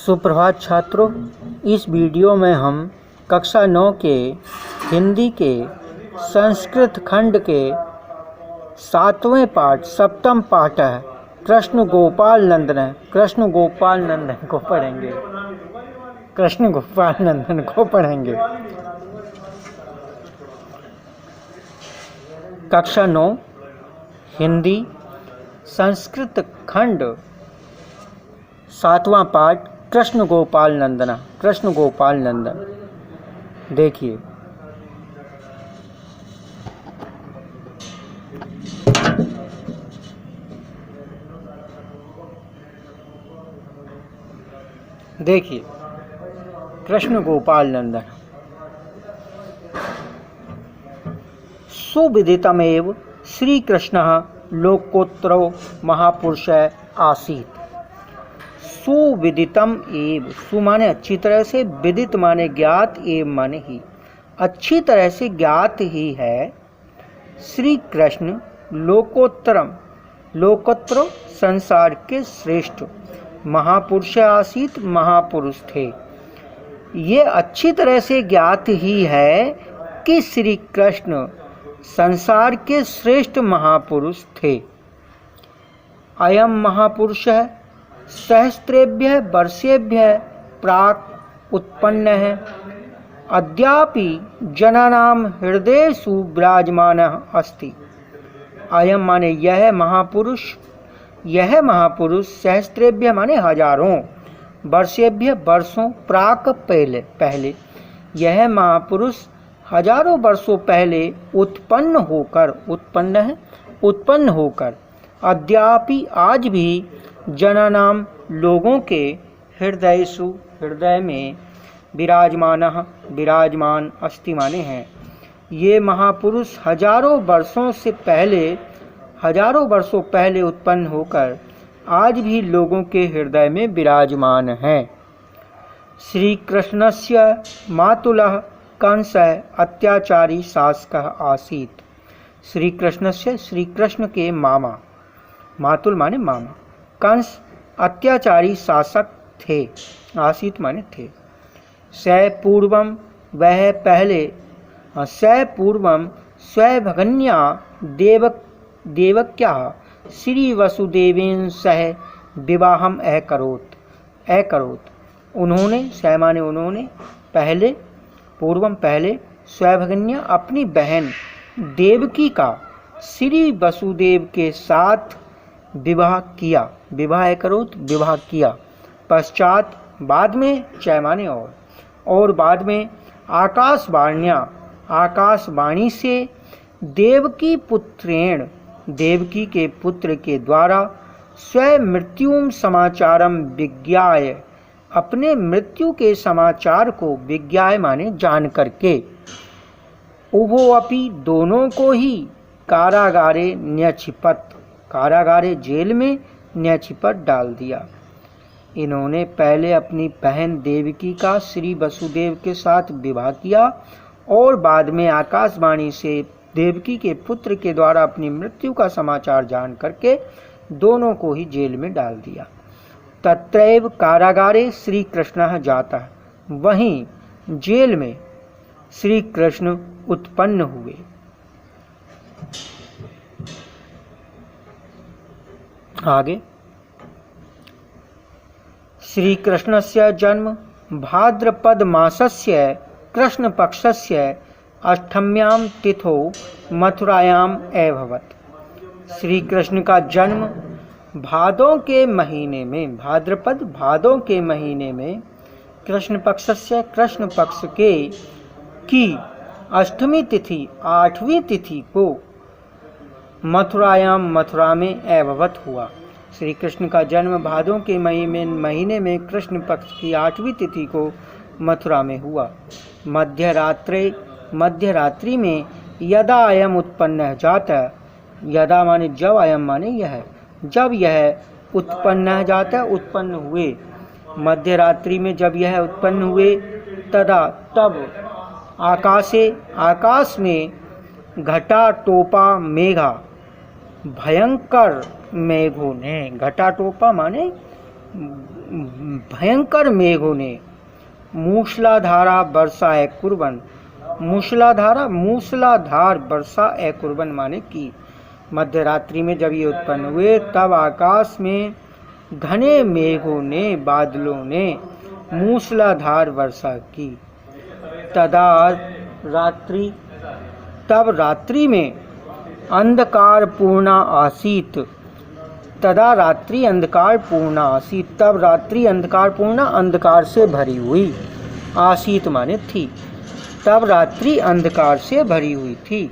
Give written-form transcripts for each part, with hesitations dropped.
सुप्रभात छात्रों, इस वीडियो में हम कक्षा 9 के हिंदी के संस्कृत खंड के 7वें पाठ सप्तम पाठ है कृष्ण गोपाल नंदन को पढ़ेंगे। कृष्ण गोपाल नंदन को पढ़ेंगे। कक्षा 9 हिंदी संस्कृत खंड 7वां पाठ कृष्ण गोपाल नंदन। देखिए, कृष्ण गोपाल नंदन। सुविदितमेव श्री कृष्ण लोकोत्तरो महापुरुष आसीत्। सुविदितम एव, सु माने अच्छी तरह से, विदित माने ज्ञात, एव माने ही, अच्छी तरह से ज्ञात ही है। श्री कृष्ण लोकोत्तर संसार के श्रेष्ठ महापुरुष आसीत, महापुरुष थे। ये अच्छी तरह से ज्ञात ही है कि श्री कृष्ण संसार के श्रेष्ठ महापुरुष थे। अयम महापुरुष सहस्रेभ्य वर्षेभ्य प्राक उत्पन्न है। अद्यापि जनानां हृदयेषु विराजमानः अस्ति। अयम माने यह महापुरुष सहस्रेभ्य माने हजारों, वर्षेभ्य वर्षों, प्राक पहले यह महापुरुष हजारों वर्षों पहले उत्पन्न होकर अद्यापि आज भी जनानाम लोगों के हृदय में विराजमान अस्ति माने हैं। ये महापुरुष हजारों वर्षों पहले उत्पन्न होकर आज भी लोगों के हृदय में विराजमान हैं। श्री कृष्णस्य मातुलः कंसः अत्याचारी शासकः आसीत्। श्री कृष्ण के मामा, मातुल माने मामा, कंस अत्याचारी शासक थे, आसीत माने थे। पूर्वम स्वभगन्या देवक्या श्री वसुदेवेन सह विवाहम अकरोत्। उन्होंने पहले स्वभगन्या अपनी बहन देवकी का श्री वसुदेव के साथ विवाह किया। पश्चात बाद में माने और बाद में आकाशवाणी से देवकी के पुत्र के द्वारा स्वमृत्युम समाचारम विज्ञाय, अपने मृत्यु के समाचार को विज्ञाय माने जान करके, उभो अपि दोनों को ही कारागारे न्यक्षिपत, कारागारे जेल में न्यक्षिपत डाल दिया। इन्होंने पहले अपनी बहन देवकी का श्री वसुदेव के साथ विवाह किया और बाद में आकाशवाणी से देवकी के पुत्र के द्वारा अपनी मृत्यु का समाचार जान करके दोनों को ही जेल में डाल दिया। तत्रैव कारागारे श्री कृष्ण जाता, वहीं जेल में श्री कृष्ण उत्पन्न हुए। आगे, श्री कृष्णस्य जन्म भाद्रपद मासस्य कृष्ण पक्षस्य अष्टम्यां तिथौ मथुरायाम अभवत्। श्री कृष्ण का जन्म भादों के महीने में, भादों के महीने में कृष्ण पक्ष की अष्टमी तिथि 8वीं तिथि को मथुरा में अभवत हुआ। श्री कृष्ण का जन्म भादों के महीने में कृष्ण पक्ष की 8वीं तिथि को मथुरा में हुआ। मध्यरात्रि में यदा अयम उत्पन्न जाता, यदा माने जब, अयम माने यह, जब यह उत्पन्न हुए, मध्यरात्रि में जब यह उत्पन्न हुए, तब आकाश में घटा टोपा मेघा, भयंकर मेघों ने, घटा टोपा माने भयंकर मेघों ने मूसलाधारा वर्षा कुर्बन, मूसलाधार वर्षा कुर्बन माने की। मध्य रात्रि में जब ये उत्पन्न हुए तब आकाश में घने मेघों ने, बादलों ने मूसलाधार वर्षा की। तब रात्रि में अंधकार पूर्णा आसीत, तदा रात्रि अंधकार पूर्णा आसीत, तब रात्रि अंधकार पूर्णा अंधकार से भरी हुई, आसीत माने थी, तब रात्रि अंधकार से भरी हुई थी।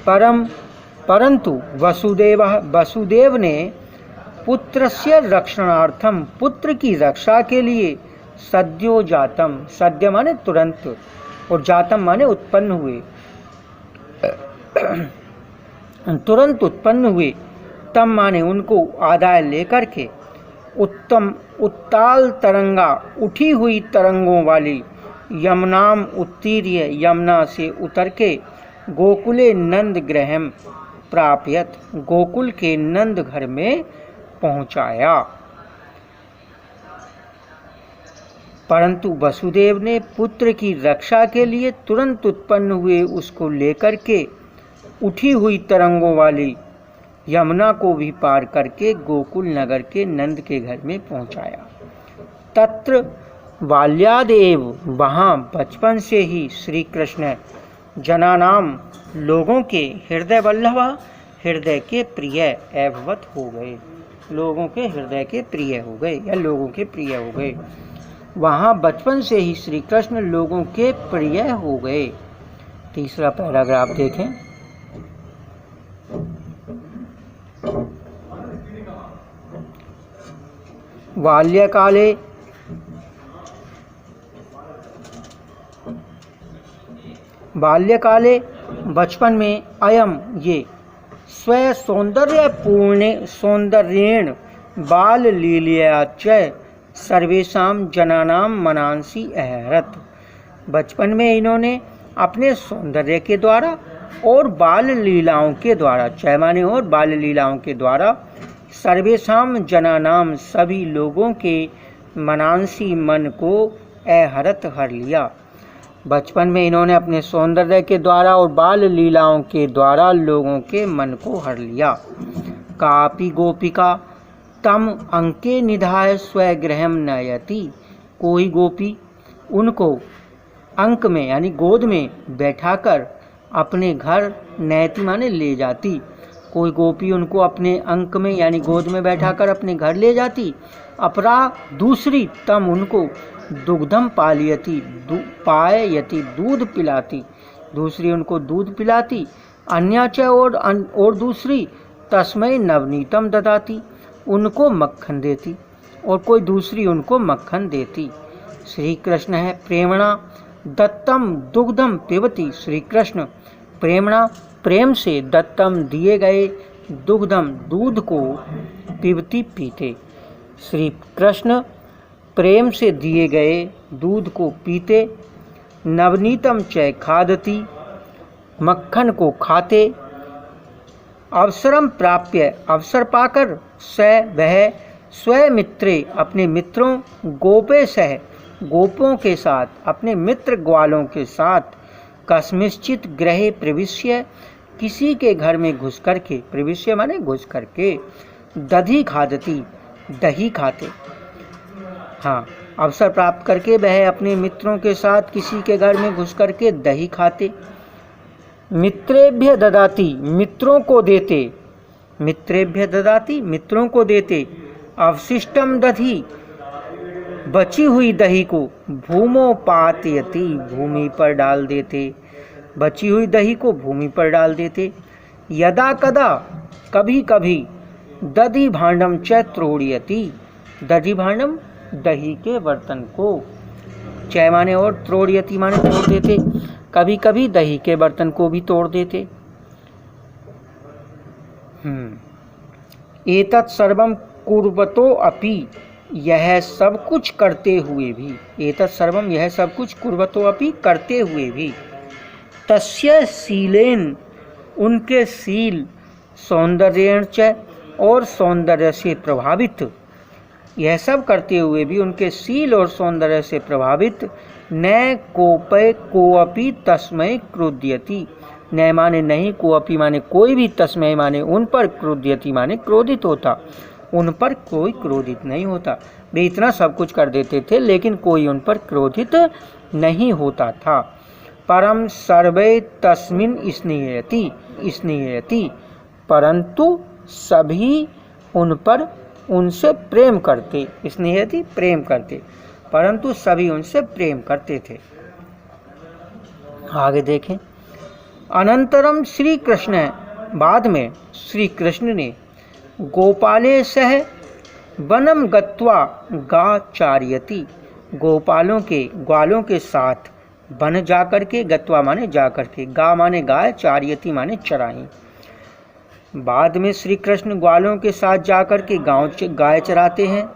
परंतु वसुदेव ने पुत्रस्य रक्षणार्थम, पुत्र की रक्षा के लिए सद्यो जातम, सद्य माने तुरंत और जातम माने उत्पन्न हुए, तुरंत उत्पन्न हुए, तम माने उनको आदाय लेकर के, उत्ताल तरंगा उठी हुई तरंगों वाली, यमुनाम उत्तीर्य यमुना से उतर के, गोकुले नंद गृहम प्राप्यत, गोकुल के नंद घर में पहुंचाया। परंतु वसुदेव ने पुत्र की रक्षा के लिए तुरंत उत्पन्न हुए उसको लेकर के उठी हुई तरंगों वाली यमुना को भी पार करके गोकुल नगर के नंद के घर में पहुंचाया। तत्र बाल्यादेव, वहाँ बचपन से ही श्री कृष्ण जनानाम, लोगों के हृदय वल्लभा, हृदय के प्रिय एववत हो गए, लोगों के हृदय के प्रिय हो गए या लोगों के प्रिय हो गए। वहाँ बचपन से ही श्री कृष्ण लोगों के प्रिय हो गए। तीसरा पैराग्राफ देखें। बाल्यकाले बचपन में अयम ये स्व सौंदर्येण बाल लीलया च सर्वेषां जनानां मनांसी अहरत। बचपन में इन्होंने अपने सौंदर्य के द्वारा और बाल लीलाओं के द्वारा, चैमाने और बाल लीलाओं के द्वारा, सर्वेषां जनानां सभी लोगों के मनांसी मन को अहरत हर लिया। बचपन में इन्होंने अपने सौंदर्य के द्वारा और बाल लीलाओं के द्वारा लोगों के मन को हर लिया। कापि गोपिका तम अंके निधाय स्वगृहम नयति, कोई गोपी उनको अंक में यानी गोद में बैठाकर अपने घर नयति माने ले जाती, कोई गोपी उनको अपने अंक में यानी गोद में बैठाकर अपने घर ले जाती। अपरा दूसरी तम उनको दुग्धम पालयति, पाययति दूध पिलाती, दूसरी उनको दूध पिलाती। अन्याच और दूसरी तस्मै नवनीतम ददाती, उनको मक्खन देती, और कोई दूसरी उनको मक्खन देती। श्री कृष्ण है प्रेमणा दत्तम दुग्धम पिबती, श्री कृष्ण प्रेमणा प्रेम से दत्तम दिए गए दुग्धम दूध को पिबती पीते, श्री कृष्ण प्रेम से दिए गए दूध को पीते। नवनीतम च खादती, मक्खन को खाते। अवसरम प्राप्य, अवसर पाकर, स वह, स्वमित्रे अपने मित्रों, गोपे सह गोपों के साथ, अपने मित्र ग्वालों के साथ, कस्मिश्चित ग्रहे प्रविश्य किसी के घर में घुस करके, प्रविश्य माने घुस करके, दधी खादती दही खाते। हाँ, अवसर प्राप्त करके वह अपने मित्रों के साथ किसी के घर में घुस करके दही खाते। मित्रेभ्य ददाती, मित्रों को देते, मित्रेभ्य ददाती मित्रों को देते। अवशिष्टम दधी, बची हुई दही को भूमोपातयति, भूमि पर डाल देते, बची हुई दही को भूमि पर डाल देते। यदा कदा, कभी कभी, दधि भांडम च त्रोड़यति, दधि भांडम दही के बर्तन को, चय माने और त्रोड़यति माने तोड़ देते, कभी कभी दही के बर्तन को भी तोड़ देते। एतत् सर्वम कुर्वतो अपि, यह सब कुछ करते हुए भी, एतत् सर्वम यह सब कुछ कुर्वतो अपि करते हुए भी, तस्य शीलेन उनके शील, सौंदर्येण च और सौंदर्य से प्रभावित, यह सब करते हुए भी उनके शील और सौंदर्य से प्रभावित न कोपय कोअपि तस्मै क्रुध्यति, न माने नहीं, कोअपि माने कोई भी, तस्मै माने उन पर, क्रुध्यति माने क्रोधित होता, उन पर कोई क्रोधित नहीं होता। वे इतना सब कुछ कर देते थे लेकिन कोई उन पर क्रोधित नहीं होता था। परम सर्वे तस्मिन् स्नेहयति, परंतु सभी उन पर उनसे प्रेम करते, स्नेहयति प्रेम करते, परंतु सभी उनसे प्रेम करते थे। आगे देखें। अनंतरम श्री कृष्ण, बाद में श्री कृष्ण ने गोपाले सह वनम गत्वा गाचार्यति, गोपालों के ग्वालों के साथ वन जाकर के, गत्वा माने जाकर के, गा माने गाय, चार्यति माने चराई। बाद में श्री कृष्ण ग्वालों के साथ जाकर के गाय चराते हैं।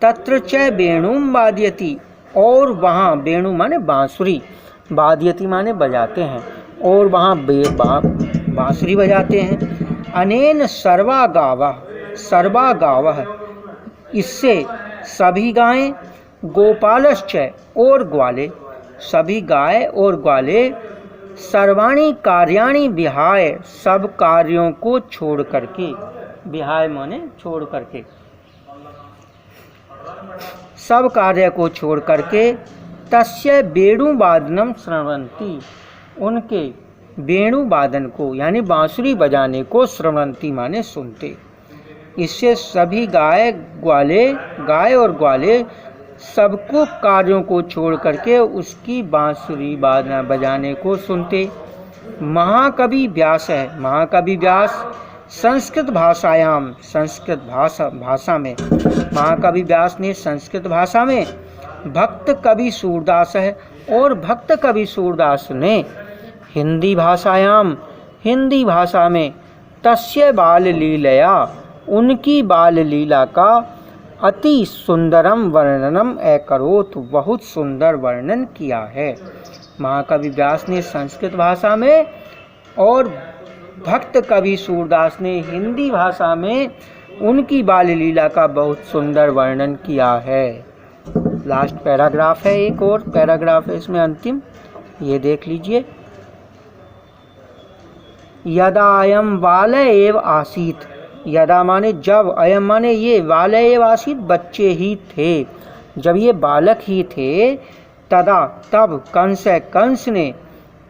तत्र च वेणुम वादयति, और वहाँ, वेणु माने बांसुरी, वादयति माने बजाते हैं, और वहाँ बांसुरी बजाते हैं। अनेन सर्वा गावः, इससे सभी गायें, गोपालश्च और ग्वाले, सभी गाय और ग्वाले, सर्वाणी कार्याणि विहाय, सब कार्यों को छोड़ करके, विहाय माने छोड़ करके, सब कार्य को छोड़ करके, तस्य वेणुवादनम श्रवन्ति, उनके वेणुवादन को यानी बांसुरी बजाने को, श्रवन्ति माने सुनते। इससे सभी गाय और ग्वाले सबको कार्यों को छोड़ करके उसकी बांसुरी बजाने को सुनते। महाकवि व्यास है, महाकवि व्यास संस्कृत भाषायाम, संस्कृत भाषा में, महाकवि व्यास ने संस्कृत भाषा में, भक्त कवि सूरदास है, और भक्त कवि सूरदास ने हिंदी भाषायाम, हिंदी भाषा में, तस्य बाल लीलया, उनकी बाल लीला का अति सुंदरम वर्णनम अकरोत, बहुत सुंदर वर्णन किया है। महाकवि व्यास ने संस्कृत भाषा में और भक्त कवि सूरदास ने हिंदी भाषा में उनकी बाल लीला का बहुत सुंदर वर्णन किया है। लास्ट पैराग्राफ है, एक और पैराग्राफ है इसमें अंतिम, ये देख लीजिए। यदा अयम बाल एव आसीत, यदा माने जब, अयम माने ये, बाल एव आसीत बच्चे ही थे, जब ये बालक ही थे, तदा तब, कंस ने,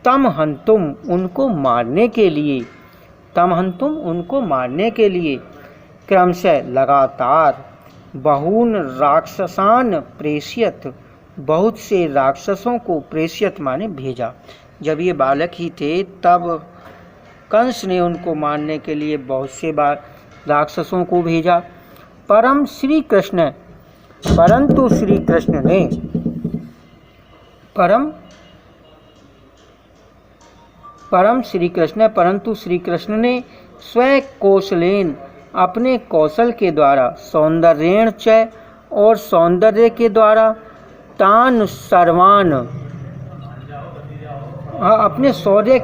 तम हंतुम उनको मारने के लिए, तम हंतुम उनको मारने के लिए, क्रमशः लगातार, बहून राक्षसान प्रेषयत, बहुत से राक्षसों को, प्रेषयत माने भेजा। जब ये बालक ही थे तब कंस ने उनको मारने के लिए बहुत से राक्षसों को भेजा। परंतु श्री कृष्ण ने, परंतु श्री कृष्ण ने स्वयं कौशलेन, अपने कौशल के द्वारा, सौंदर्येण च, और सौंदर्य के द्वारा, तान सर्वान,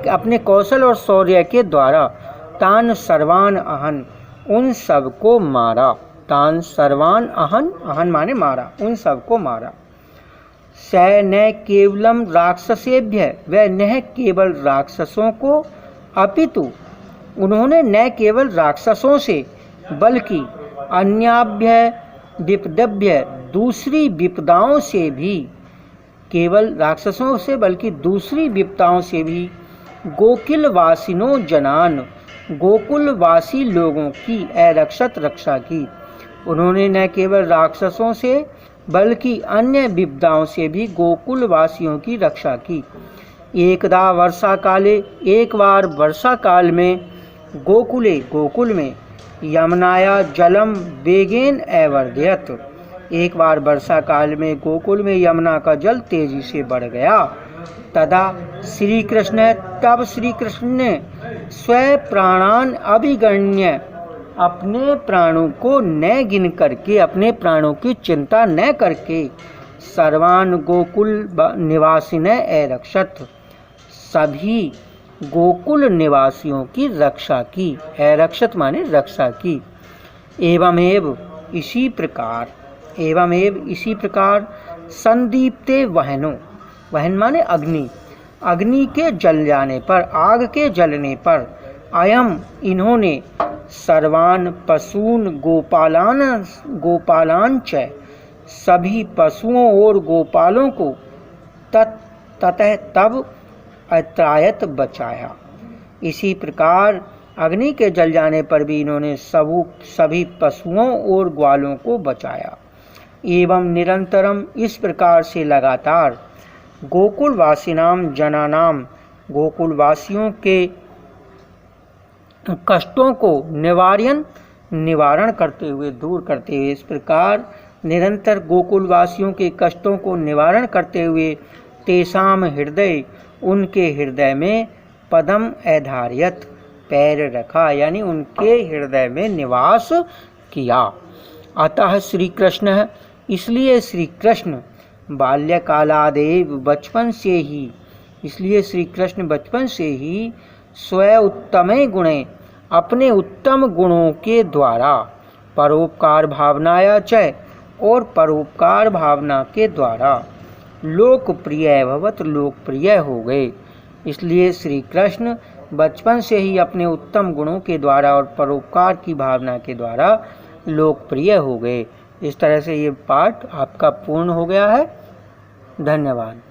अपने कौशल और शौर्य के द्वारा, तान सर्वान अहन, उन सब को मारा। तान सर्वान अहन, अहन माने मारा, उन सब को मारा। स न केवलम राक्षसेभ्य, वह न केवल राक्षसों को, अपितु उन्होंने न केवल राक्षसों से, बल्कि अन्याभ्य विपदभ्य, दूसरी विपदाओं से भी, केवल राक्षसों से बल्कि दूसरी विपदाओं से भी, गोकुलवासिनो जनान, गोकुलवासी लोगों की अरक्षत रक्षा की। उन्होंने न केवल राक्षसों से बल्कि अन्य विपदाओं से भी गोकुलवासियों की रक्षा की। एकदा वर्षा काले, एक बार वर्षा काल में, गोकुल में, यमुनाया जलम वेगेन अवर्धयत, एक बार वर्षा काल में गोकुल में यमुना का जल तेजी से बढ़ गया। तदा श्री कृष्ण, तब श्री कृष्ण ने स्वयं प्राणान अभिगण्य, अपने प्राणों को न गिन करके, अपने प्राणों की चिंता न करके, सर्वान गोकुल निवासिने अरक्षत, सभी गोकुल निवासियों की रक्षा की। अरक्षत माने रक्षा की। एवमेव, इसी प्रकार, एवमेव इसी प्रकार संदीप्ते वहनो, वहन माने अग्नि, अग्नि के जल जाने पर, आग के जलने पर, अयम इन्होंने सर्वान पशून गोपालान च, सभी पशुओं और गोपालों को ततः तब अत्रायत बचाया। इसी प्रकार अग्नि के जल जाने पर भी इन्होंने सभी पशुओं और ग्वालों को बचाया। एवं निरंतरम, इस प्रकार से लगातार, गोकुलवासिनाम जनानाम, गोकुलवासियों के कष्टों को निवारण करते हुए, दूर करते हुए, इस प्रकार निरंतर गोकुलवासियों के कष्टों को निवारण करते हुए, तेषाम हृदय, उनके हृदय में, पदम ऐधार्यत, पैर रखा, यानी उनके हृदय में निवास किया। अतः श्री कृष्ण, इसलिए श्री कृष्ण बाल्यकालादेव, बचपन से ही, इसलिए श्री कृष्ण बचपन से ही स्व उत्तमे गुणे, अपने उत्तम गुणों के द्वारा, परोपकार भावनाया च, और परोपकार भावना के द्वारा, लोकप्रिय भवत, लोकप्रिय हो गए। इसलिए श्री कृष्ण बचपन से ही अपने उत्तम गुणों के द्वारा और परोपकार की भावना के द्वारा लोकप्रिय हो गए। इस तरह से ये पाठ आपका पूर्ण हो गया है। धन्यवाद।